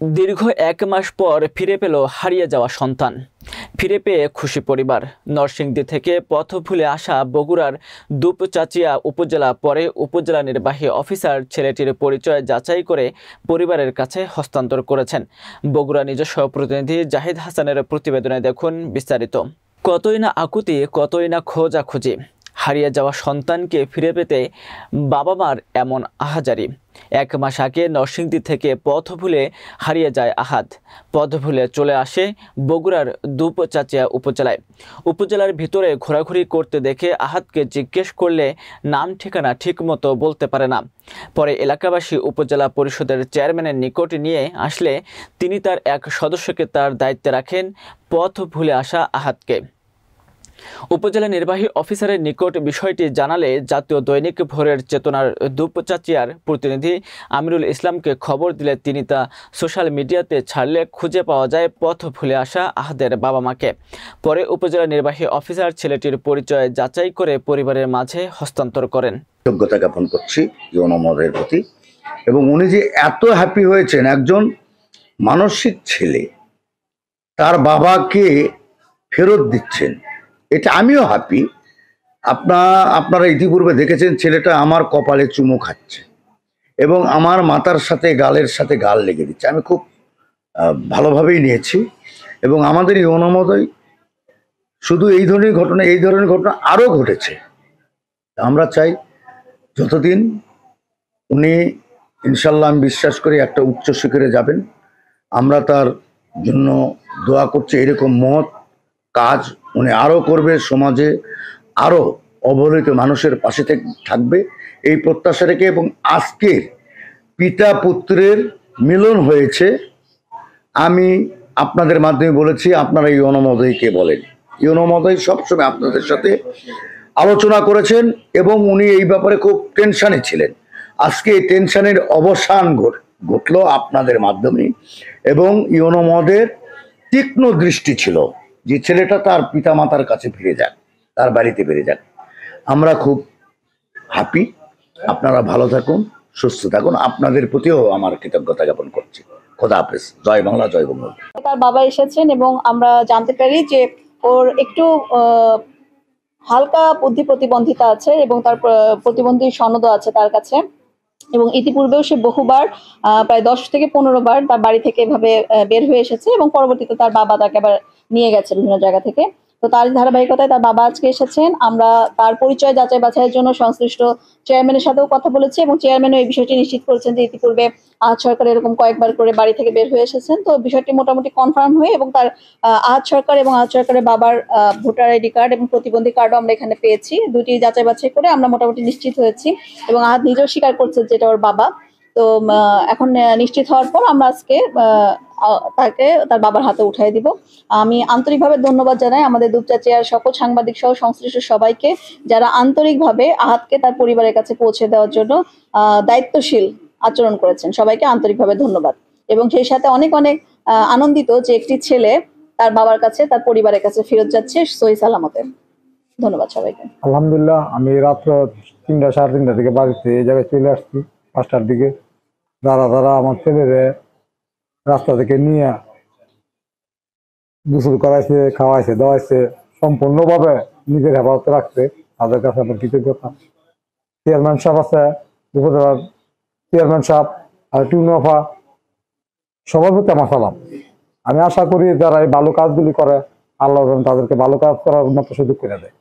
দীর্ঘ ১ মাস পর ফিরে পেল হারিয়ে যাওয়া সন্তান। ফিরে পেয়ে খুশি পরিবার। নরসিংদী থেকে পথ ভুলে আসা বগুড়ার দুপচাচিয়া উপজেলা পরে উপজেলা নির্বাহী অফিসার ছেলেটির পরিচয় যাচাই করে পরিবারের কাছে হস্তান্তর করেছেন। বগুড়া নিজস্ব প্রতিনিধি জাহিদ হাসানের প্রতিবেদনে দেখুন বিস্তারিত। কতই না আকুতি, কতই না খোঁজাখুঁজি। হারিয়ে যাওয়া সন্তানকে ফিরে পেতে বাবা মার এমন আহাজারি। ১ মাস আগে নরসিংদী থেকে পথ ভুলে হারিয়ে যায় আহাদ। পথ ভুলে চলে আসে বগুড়ার দুপচাচিয়া উপজেলায়। উপজেলার ভিতরে ঘোরাঘুরি করতে দেখে আহাদকে জিজ্ঞেস করলে নাম ঠিকানা ঠিকমতো বলতে পারে না। পরে এলাকাবাসী উপজেলা পরিষদের চেয়ারম্যানের নিকট নিয়ে আসলে তিনি তার এক সদস্যকে তার দায়িত্বে রাখেন পথ ভুলে আসা আহাদকে। উপজেলা নির্বাহী অফিসারের নিকট বিষয়টি জানালে জাতীয় দৈনিক ভোরের চেতনার দুপচাচিয়ার প্রতিনিধি আমিরুল ইসলামকে খবর দিলে তিনি তা সোশ্যাল মিডিয়াতে ছাড়লে খুঁজে পাওয়া যায় পথ ভুলে আসা আহাদের বাবা মাকে। পরে উপজেলা নির্বাহী অফিসার ছেলেটির পরিচয় যাচাই করে পরিবারের মাঝে হস্তান্তর করেন। যোগ্যতা জ্ঞাপন করছি ইউনোমদের প্রতি, এবং উনি যে এত হ্যাপি হয়েছেন, একজন মানসিক ছেলে তার বাবাকে ফেরত দিচ্ছেন, এটা আমিও হ্যাপি। আপনারা ইতিপূর্বে দেখেছেন ছেলেটা আমার কপালে চুমু খাচ্ছে এবং আমার মাথার সাথে গালের সাথে গাল লেগে দিচ্ছে। আমি খুব ভালোভাবেই নিয়েছি, এবং আমাদের ইউনোমদয় শুধু এই ধরনের ঘটনা আরও ঘটেছে। আমরা চাই যতদিন উনি, ইনশাল্লাহ আমি বিশ্বাস করি, একটা উচ্চ শিখরে যাবেন, আমরা তার জন্য দোয়া করছি। এরকম মহৎ কাজ উনি আরও করবে, সমাজে আরও অবহেলিত মানুষের পাশে থাকবে, এই প্রত্যাশা রেখে। এবং আজকের পিতা পুত্রের মিলন হয়েছে, আমি আপনাদের মাধ্যমে বলেছি, আপনারা ইউনোমদয়কে বলেন। ইউনোমদয় সবসময় আপনাদের সাথে আলোচনা করেছেন এবং উনি এই ব্যাপারে খুব টেনশনে ছিলেন। আজকে এই টেনশনের অবসান ঘটলো আপনাদের মাধ্যমে, এবং ইউনোমদের তীক্ষ্ণ দৃষ্টি ছিল যে ছেলেটা তার পিতা মাতার কাছে ফিরে যাক, তার বাড়িতে ফিরে যাক। আমরা খুব হ্যাপি। আপনারা ভালো থাকুন, সুস্থ থাকুন। আপনাদের প্রতিও আমার কৃতজ্ঞতা জ্ঞাপন করছি। খোদা হাফেজ। জয় বাংলা, জয় বঙ্গবন্ধু। তার বাবা এসেছেন এবং আমরা জানতে পারি যে ওর একটু হালকা বুদ্ধি প্রতিবন্ধিতা আছে এবং তার প্রতিবন্ধী সনদও আছে তার কাছে, এবং ইতিপূর্বেও সে বহুবার প্রায় 10 থেকে 15 বার তার বাড়ি থেকে এভাবে বের হয়ে এসেছে, এবং পরবর্তীতে তার বাবা তাকে আবার নিয়ে গেছে বিভিন্ন জায়গা থেকে। তো তার ধারাবাহিকতায় তার বাবা আজকে এসেছেন। আমরা তার পরিচয় যাচাই বাছাইয়ের জন্য সংশ্লিষ্ট চেয়ারম্যানের সাথেও কথা বলেছি, এবং চেয়ারম্যানও এই বিষয়টি নিশ্চিত করেছেন যে ইতিপূর্বে আহাদ সরকার এরকম কয়েকবার করে বাড়ি থেকে বের হয়ে এসেছেন। তো বিষয়টি মোটামুটি কনফার্ম হয়ে, এবং তার আহাদ সরকার এবং আহাদ সরকারের বাবার ভোটার আইডি কার্ড এবং প্রতিবন্ধী কার্ডও আমরা এখানে পেয়েছি। দুটি যাচাই বাছাই করে আমরা মোটামুটি নিশ্চিত হয়েছি, এবং আহাদ নিজেও স্বীকার করছে যে এটা ওর বাবা। তো এখন নিশ্চিত হওয়ার পর আমরা আজকে তাকে তার বাবার হাতে উঠাই দিব। আমি আন্তরিকভাবে ধন্যবাদ জানাই আমাদের দুপচাচিয়ার সকল সাংবাদিক সহ সংশ্লিষ্ট সবাইকে, যারা আন্তরিকভাবে আহাদকে তার পরিবারের কাছে পৌঁছে দেওয়ার জন্য দায়িত্বশীল আচরণ করেছেন। সবাইকে আন্তরিকভাবে ধন্যবাদ, এবং সেই সাথে অনেক অনেক আনন্দিত যে একটি ছেলে তার বাবার কাছে, তার পরিবারের কাছে ফেরত যাচ্ছে সহি সালামতে। ধন্যবাদ সবাইকে। আলহামদুলিল্লাহ, আমি রাত্র 3টা সাড়ে 3টার দিকে বাড়িতে এই জায়গায় চলে আসছি। 5টার দিকে যারা আমার ছেলেরে রাস্তা থেকে নিয়ে গোসল করাইছে, খাওয়াইছে, দাওয়াইছে, সম্পূর্ণভাবে নিজের হেফাজতে রাখছে, তাদের কাছে আমার কৃতজ্ঞতা। চেয়ারম্যান সাহেব আছে, উপজেলার চেয়ারম্যান সাহেব আর টিউনফা, সবার প্রতি আমার সালাম। আমি আশা করি যারা এই ভালো কাজগুলি করে, আল্লাহ তাদেরকে ভালো কাজ করার মতো সুযোগ করে দেয়।